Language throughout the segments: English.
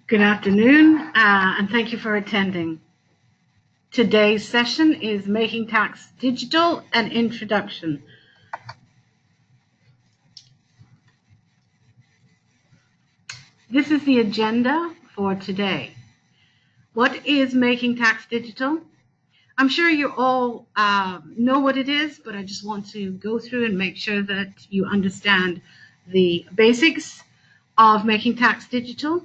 Good afternoon, and thank you for attending. Today's session is Making Tax Digital, an Introduction. This is the agenda for today. What is Making Tax Digital? I'm sure you all know what it is, but I just want to go through and make sure that you understand the basics of Making Tax Digital.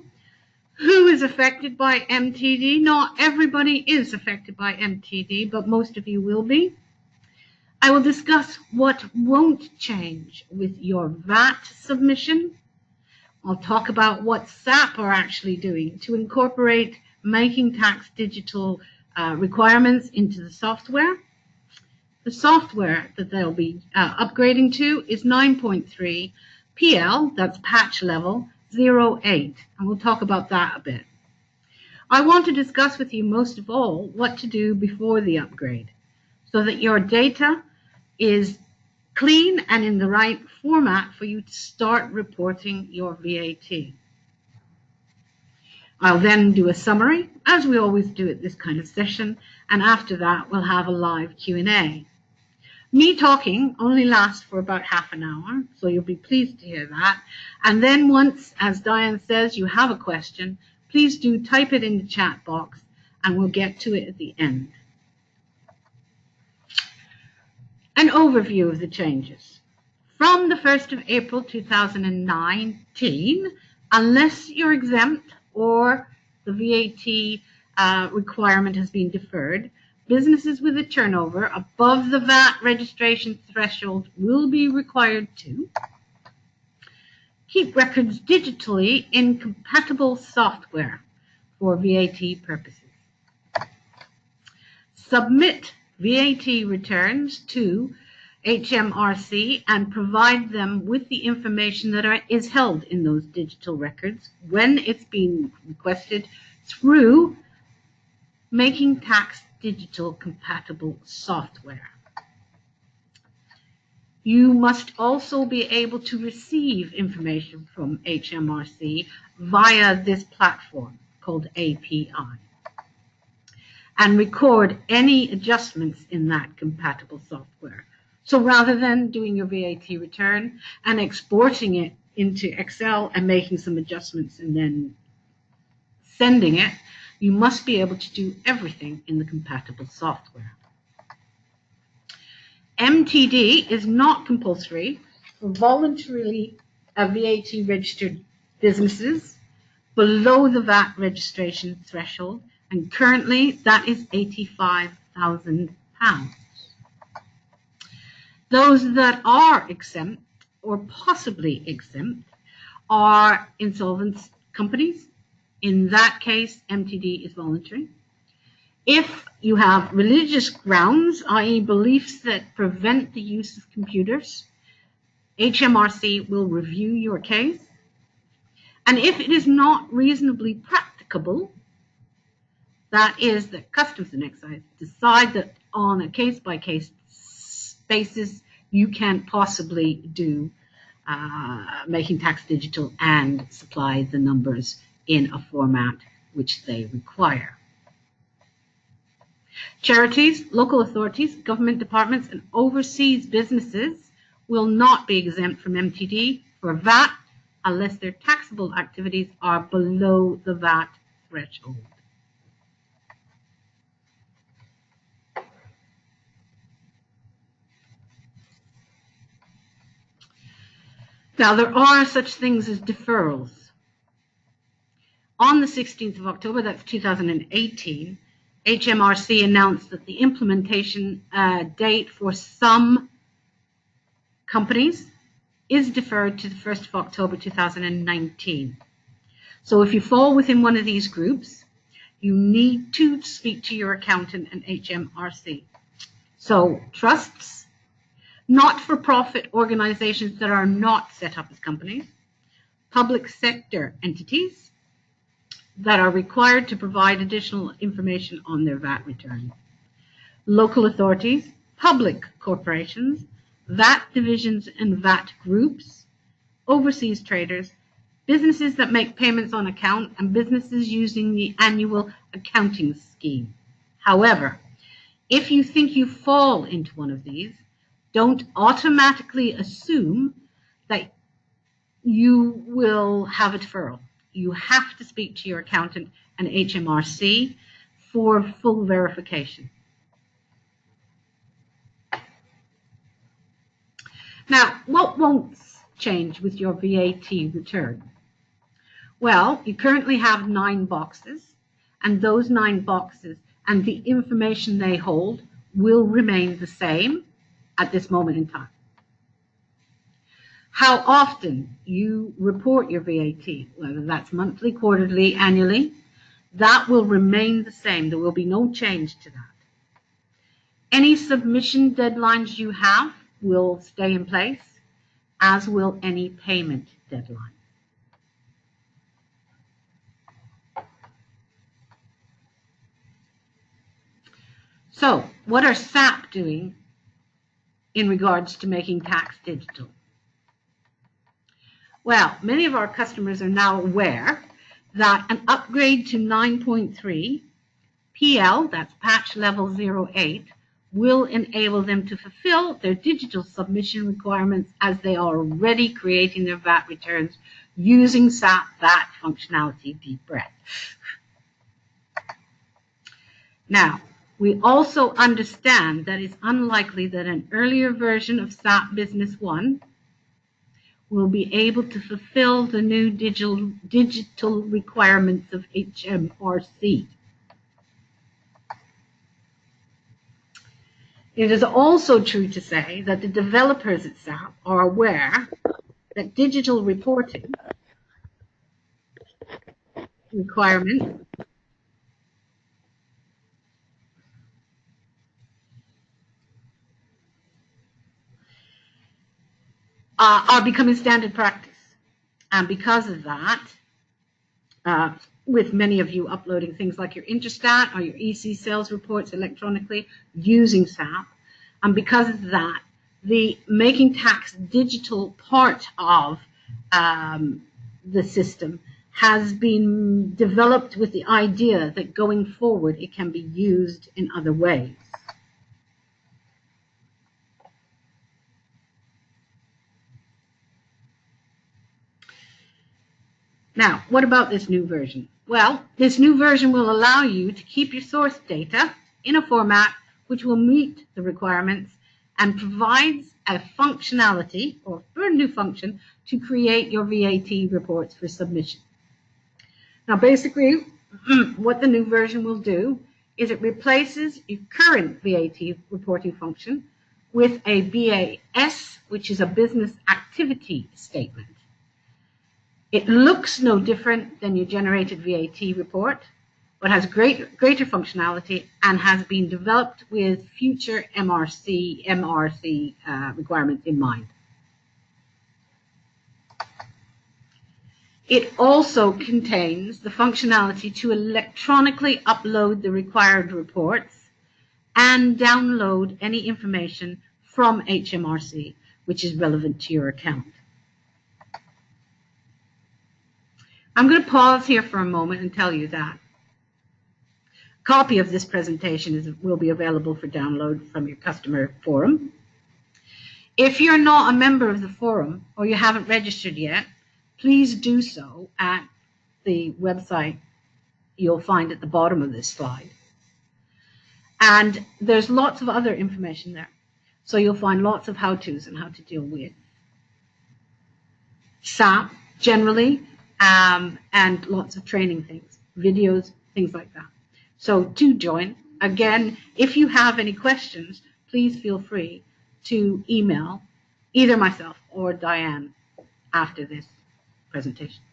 Who is affected by MTD? Not everybody is affected by MTD, but most of you will be. I will discuss what won't change with your VAT submission. I'll talk about what SAP are actually doing to incorporate Making Tax Digital requirements into the software. The software that they'll be upgrading to is 9.3 PL, that's patch level, 08, and we'll talk about that a bit. I want to discuss with you most of all what to do before the upgrade so that your data is clean and in the right format for you to start reporting your VAT. I'll then do a summary, as we always do at this kind of session, and after that we'll have a live Q&A. Me talking only lasts for about half an hour, so you'll be pleased to hear that. And then once, as Diane says, you have a question, please do type it in the chat box and we'll get to it at the end. An overview of the changes. From the 1st of April 2019, unless you're exempt or the VAT requirement has been deferred, businesses with a turnover above the VAT registration threshold will be required to keep records digitally in compatible software for VAT purposes. Submit VAT returns to HMRC and provide them with the information that is held in those digital records when it's being requested through Making Tax Digital compatible software. You must also be able to receive information from HMRC via this platform called API and record any adjustments in that compatible software. So rather than doing your VAT return and exporting it into Excel and making some adjustments and then sending it, you must be able to do everything in the compatible software. MTD is not compulsory for voluntarily VAT registered businesses below the VAT registration threshold, and currently that is £85,000. Those that are exempt or possibly exempt are insolvent companies. In that case, MTD is voluntary. If you have religious grounds, i.e. beliefs that prevent the use of computers, HMRC will review your case. And if it is not reasonably practicable, that is that Customs and Excise decide that on a case-by-case basis, you can't possibly do Making Tax Digital and supply the numbers in a format which they require. Charities, local authorities, government departments, and overseas businesses will not be exempt from MTD for VAT unless their taxable activities are below the VAT threshold. Now, there are such things as deferrals. On the 16th of October, that's 2018, HMRC announced that the implementation date for some companies is deferred to the 1st of October 2019. So if you fall within one of these groups, you need to speak to your accountant and HMRC. So trusts, not-for-profit organizations that are not set up as companies, public sector entities that are required to provide additional information on their VAT return, local authorities, public corporations, VAT divisions and VAT groups, overseas traders, businesses that make payments on account, and businesses using the annual accounting scheme. However, if you think you fall into one of these, don't automatically assume that you will have a deferral. You have to speak to your accountant and HMRC for full verification. Now, what won't change with your VAT return? Well, you currently have 9 boxes, and those 9 boxes and the information they hold will remain the same at this moment in time. How often you report your VAT, whether that's monthly, quarterly, annually, that will remain the same. There will be no change to that. Any submission deadlines you have will stay in place, as will any payment deadline. So, what are SAP doing in regards to making tax digital? Well, many of our customers are now aware that an upgrade to 9.3 PL, that's patch level 08, will enable them to fulfill their digital submission requirements as they are already creating their VAT returns using SAP VAT functionality. Deep breath. Now, we also understand that it's unlikely that an earlier version of SAP Business One will be able to fulfill the new digital requirements of HMRC. It is also true to say that the developers at SAP are aware that digital reporting requirements are becoming standard practice. And because of that, with many of you uploading things like your Interstat or your EC sales reports electronically using SAP, and because of that, the making tax digital part of the system has been developed with the idea that going forward it can be used in other ways. Now, what about this new version? Well, this new version will allow you to keep your source data in a format which will meet the requirements and provides a functionality or a new function to create your VAT reports for submission. Now, basically, what the new version will do is it replaces your current VAT reporting function with a BAS, which is a business activity statement. It looks no different than your generated VAT report, but has greater functionality and has been developed with future MRC requirements in mind. It also contains the functionality to electronically upload the required reports and download any information from HMRC which is relevant to your account. I'm going to pause here for a moment and tell you that a copy of this presentation will be available for download from your customer forum. If you're not a member of the forum or you haven't registered yet, please do so at the website you'll find at the bottom of this slide. And there's lots of other information there. So you'll find lots of how-tos and how to deal with SAP generally, and lots of training things, videos, things like that. So do join. Again, if you have any questions, please feel free to email either myself or Diane after this presentation.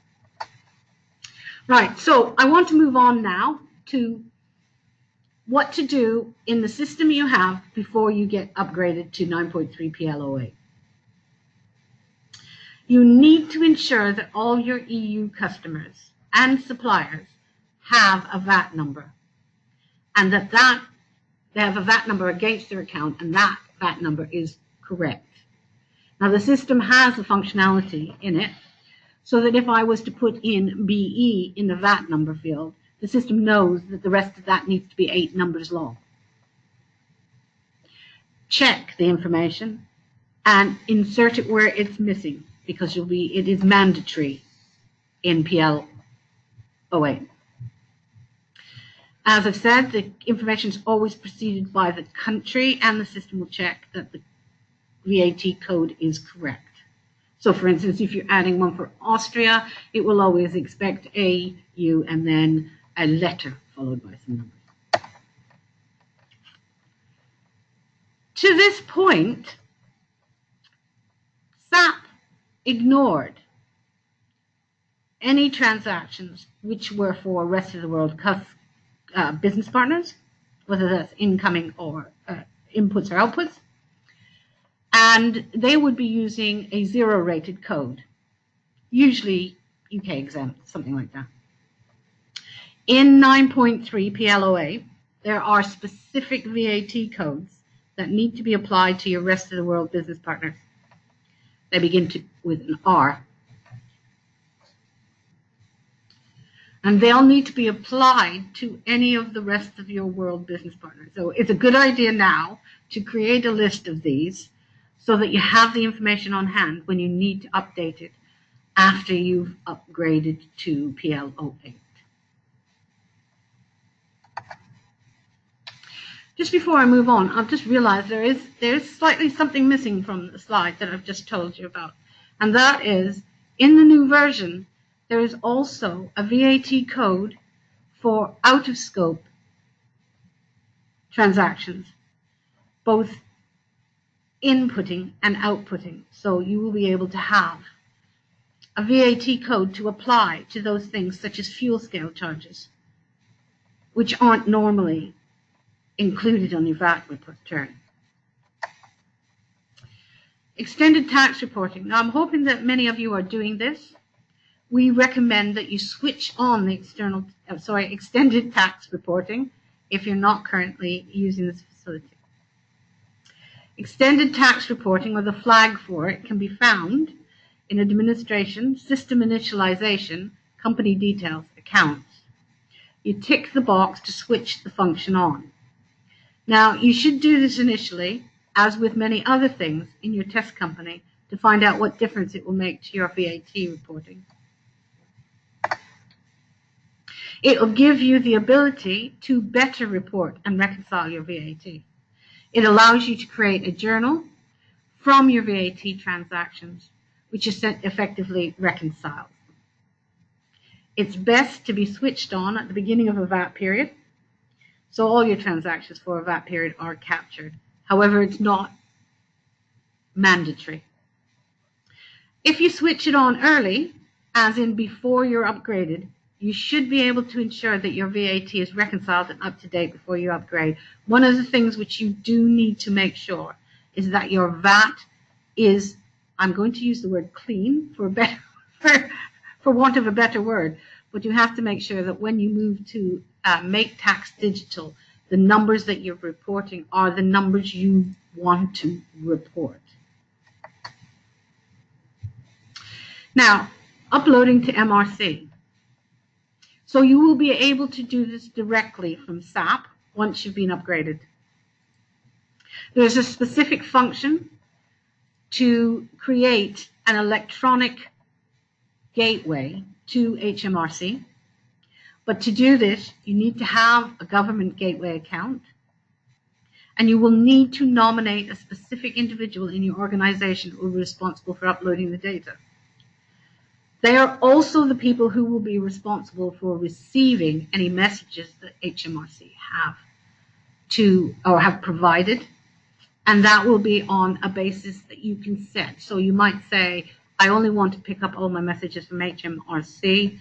Right, so I want to move on now to what to do in the system you have before you get upgraded to 9.3 PL08. You need to ensure that all your EU customers and suppliers have a VAT number, and that they have a VAT number against their account, and that VAT number is correct. Now, the system has a functionality in it so that if I was to put in BE in the VAT number field, the system knows that the rest of that needs to be 8 numbers long. Check the information and insert it where it's missing, because it is mandatory in PL08. As I've said, the information is always preceded by the country, and the system will check that the VAT code is correct. So, for instance, if you're adding one for Austria, it will always expect A, U, and then a letter followed by some numbers. To this point, SAP ignored any transactions which were for rest of the world business partners, whether that's incoming or inputs or outputs, and they would be using a 0-rated code, usually UK exempt, something like that. In 9.3 PLOA, there are specific VAT codes that need to be applied to your rest of the world business partners. They begin with an R. And they'll need to be applied to any of the rest of your world business partners. So it's a good idea now to create a list of these so that you have the information on hand when you need to update it after you've upgraded to PL08. Just before I move on, I've just realized there is slightly something missing from the slide that I've just told you about. And that is, in the new version, there is also a VAT code for out-of-scope transactions, both inputting and outputting. So you will be able to have a VAT code to apply to those things such as fuel scale charges, which aren't normally included on your VAT return. Extended tax reporting. Now, I'm hoping that many of you are doing this. We recommend that you switch on the extended tax reporting if you're not currently using this facility. Extended tax reporting, or the flag for it, can be found in administration, system initialization, company details, accounts. You tick the box to switch the function on. Now, you should do this initially, as with many other things in your test company, to find out what difference it will make to your VAT reporting. It will give you the ability to better report and reconcile your VAT. It allows you to create a journal from your VAT transactions, which is effectively reconciled. It's best to be switched on at the beginning of a VAT period, so all your transactions for a VAT period are captured. However, it's not mandatory. If you switch it on early, as in before you're upgraded, you should be able to ensure that your VAT is reconciled and up to date before you upgrade. One of the things which you do need to make sure is that your VAT is, I'm going to use the word clean for want of a better word, but you have to make sure that when you move to make tax digital, the numbers that you're reporting are the numbers you want to report. Now, uploading to MRC. So you will be able to do this directly from SAP once you've been upgraded. There's a specific function to create an electronic gateway to HMRC. But to do this, you need to have a government gateway account, and you will need to nominate a specific individual in your organization who will be responsible for uploading the data. They are also the people who will be responsible for receiving any messages that HMRC have provided, and that will be on a basis that you can set. So you might say, I only want to pick up all my messages from HMRC.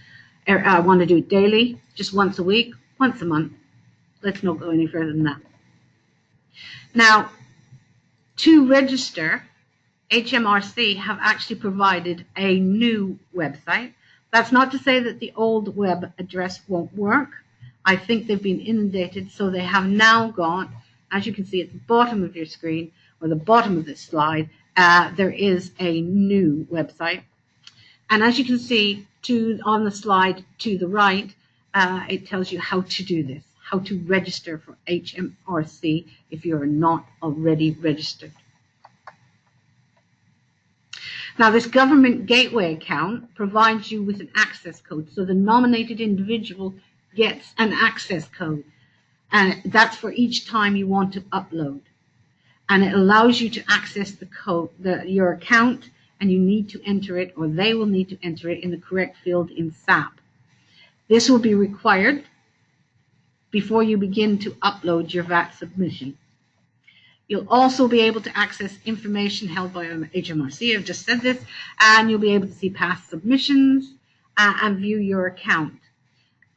I want to do it daily, just once a week, once a month. Let's not go any further than that. Now, to register, HMRC have actually provided a new website. That's not to say that the old web address won't work. I think they've been inundated, so they have now got, as you can see at the bottom of your screen, or the bottom of this slide, there is a new website. And as you can see on the slide to the right, it tells you how to do this, how to register for HMRC if you're not already registered. Now, this government gateway account provides you with an access code. So the nominated individual gets an access code, and that's for each time you want to upload. And it allows you to access the code, your account, and you need to enter it, or they will need to enter it in the correct field in SAP. This will be required before you begin to upload your VAT submission. You'll also be able to access information held by HMRC, I've just said this, and you'll be able to see past submissions and view your account.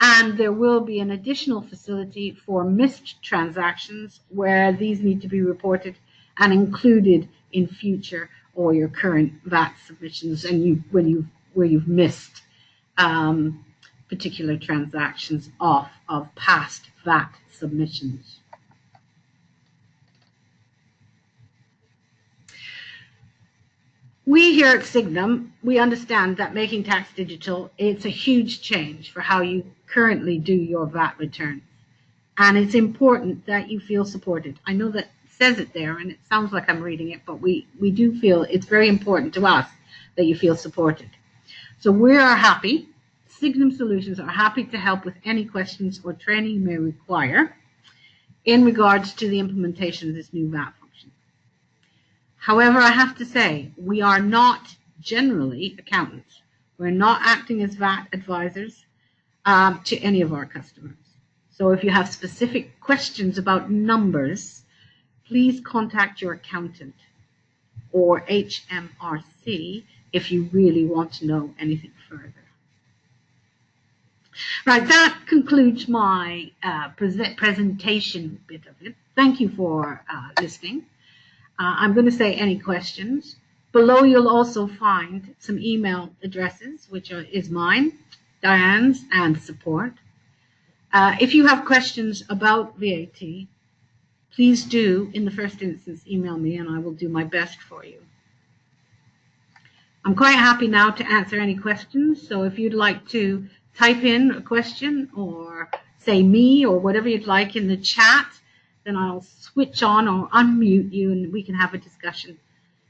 And there will be an additional facility for missed transactions where these need to be reported and included in future or your current VAT submissions, and where you've missed particular transactions off of past VAT submissions. We here at Signum, we understand that making tax digital, it's a huge change for how you currently do your VAT returns. And it's important that you feel supported. I know that it says it there and it sounds like I'm reading it, but we do feel it's very important to us that you feel supported. So we are happy, Signum Solutions are happy to help with any questions or training you may require in regards to the implementation of this new VAT function. However, I have to say, we are not generally accountants. We're not acting as VAT advisors to any of our customers. So if you have specific questions about numbers, please contact your accountant or HMRC if you really want to know anything further. Right, that concludes my presentation bit of it. Thank you for listening. I'm going to say any questions. Below you'll also find some email addresses, which is mine, Diane's, and support. If you have questions about VAT, please do, in the first instance, email me and I will do my best for you. I'm quite happy now to answer any questions, so if you'd like to type in a question or say me or whatever you'd like in the chat, then I'll switch on or unmute you and we can have a discussion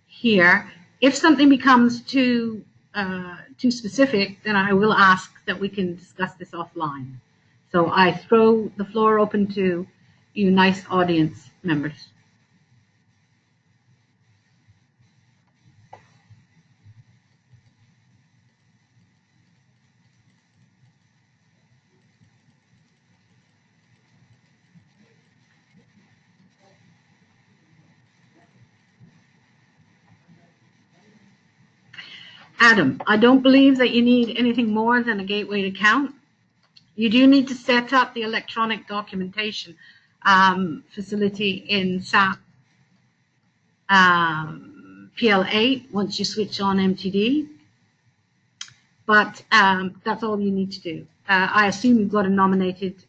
here. If something becomes too specific, then I will ask that we can discuss this offline. So I throw the floor open to you nice audience members. Adam, I don't believe that you need anything more than a gateway account. You do need to set up the electronic documentation facility in SAP PL8 once you switch on MTD. But that's all you need to do. I assume you've got a nominated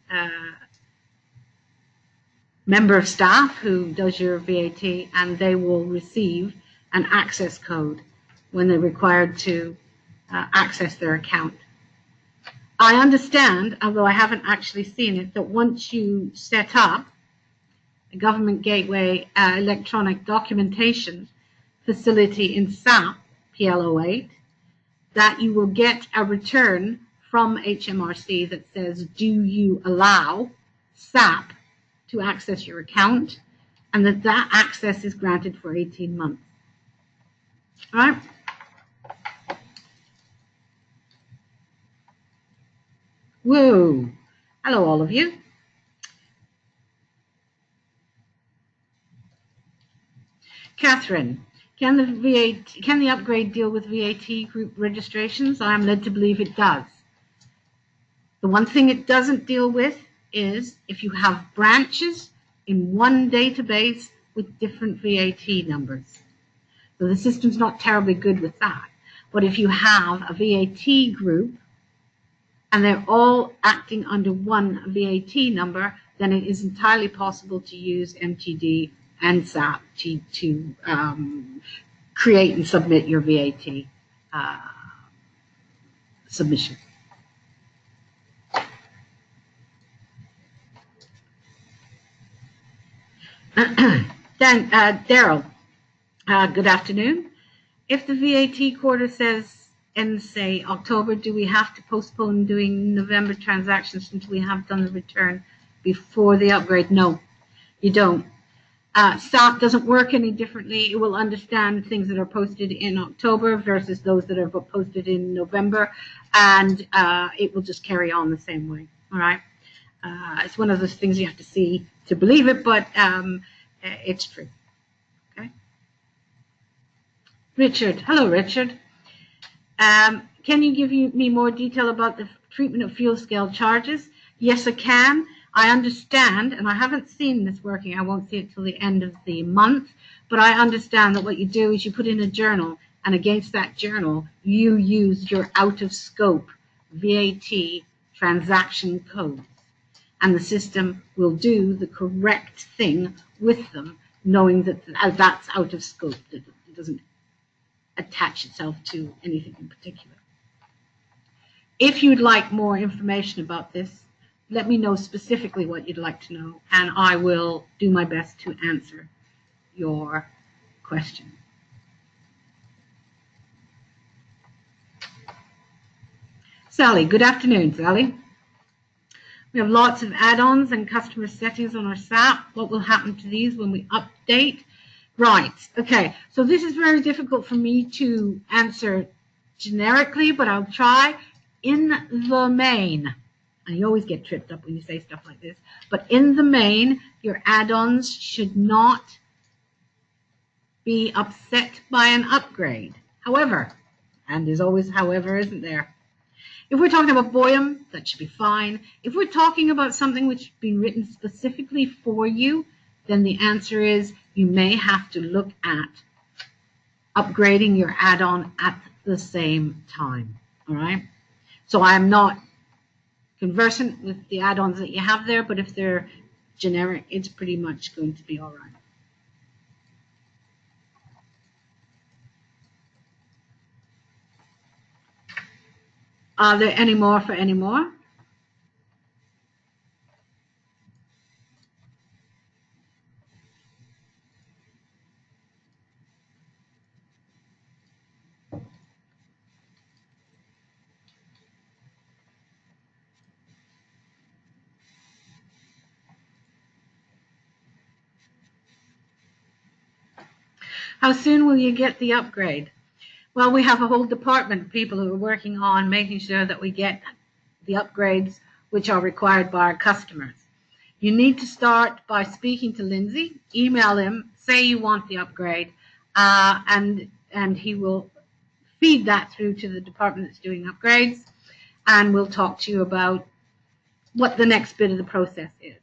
member of staff who does your VAT, and they will receive an access code when they're required to access their account. I understand, although I haven't actually seen it, that once you set up a government gateway electronic documentation facility in SAP PL08, that you will get a return from HMRC that says, do you allow SAP to access your account, and that access is granted for 18 months. All right? Whoa. Hello, all of you. Catherine, can the upgrade deal with VAT group registrations? I am led to believe it does. The one thing it doesn't deal with is if you have branches in one database with different VAT numbers. So the system's not terribly good with that. But if you have a VAT group and they're all acting under one VAT number, then it is entirely possible to use MTD and SAP to create and submit your VAT submission. Then, Daryl, good afternoon. If the VAT quarter says ends, say, October, do we have to postpone doing November transactions until we have done the return before the upgrade? No, you don't. SAP doesn't work any differently. It will understand things that are posted in October versus those that are posted in November, and it will just carry on the same way. All right. It's one of those things you have to see to believe it, but it's true. Okay. Richard, hello, Richard. Can you give me more detail about the treatment of fuel scale charges? Yes, I can. I understand, and I haven't seen this working. I won't see it till the end of the month, but I understand that what you do is you put in a journal, and against that journal, you use your out-of-scope VAT transaction codes, and the system will do the correct thing with them, knowing that that's out of scope, that it doesn't attach itself to anything in particular. If you'd like more information about this, let me know specifically what you'd like to know, and I will do my best to answer your question. Sally, good afternoon, Sally. We have lots of add-ons and customer settings on our SAP. What will happen to these when we update? Right, okay, so this is very difficult for me to answer generically, but I'll try. In the main, and you always get tripped up when you say stuff like this, but in the main, your add-ons should not be upset by an upgrade. However, and there's always however, isn't there? If we're talking about BOEM, that should be fine. If we're talking about something which has been written specifically for you, then the answer is you may have to look at upgrading your add-on at the same time. All right? So I am not conversant with the add-ons that you have there, but if they're generic, it's pretty much going to be all right. Are there any more for any more? How soon will you get the upgrade? Well, we have a whole department of people who are working on making sure that we get the upgrades which are required by our customers. You need to start by speaking to Lindsay, email him, say you want the upgrade, and he will feed that through to the department that's doing upgrades, and we'll talk to you about what the next bit of the process is.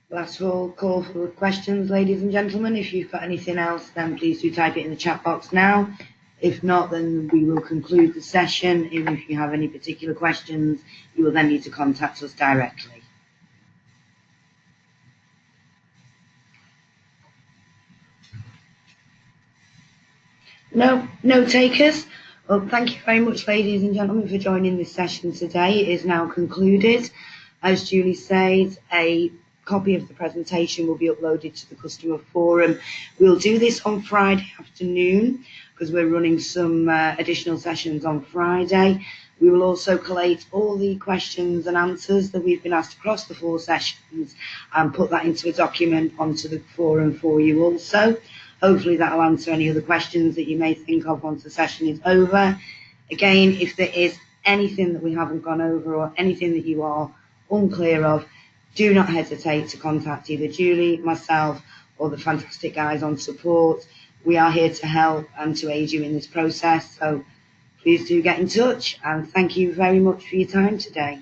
Last call for questions, ladies and gentlemen. If you've got anything else, then please do type it in the chat box now. If not, then we will conclude the session. And if you have any particular questions, you will then need to contact us directly. No takers. Well, thank you very much, ladies and gentlemen, for joining this session today. It is now concluded. As Julie said, a copy of the presentation will be uploaded to the customer forum. We'll do this on Friday afternoon because we're running some additional sessions on Friday. We will also collate all the questions and answers that we've been asked across the 4 sessions and put that into a document onto the forum for you also. Hopefully that will answer any other questions that you may think of once the session is over. Again, if there is anything that we haven't gone over or anything that you are unclear of, do not hesitate to contact either Julie, myself, or the fantastic guys on support. We are here to help and to aid you in this process, so please do get in touch, and thank you very much for your time today.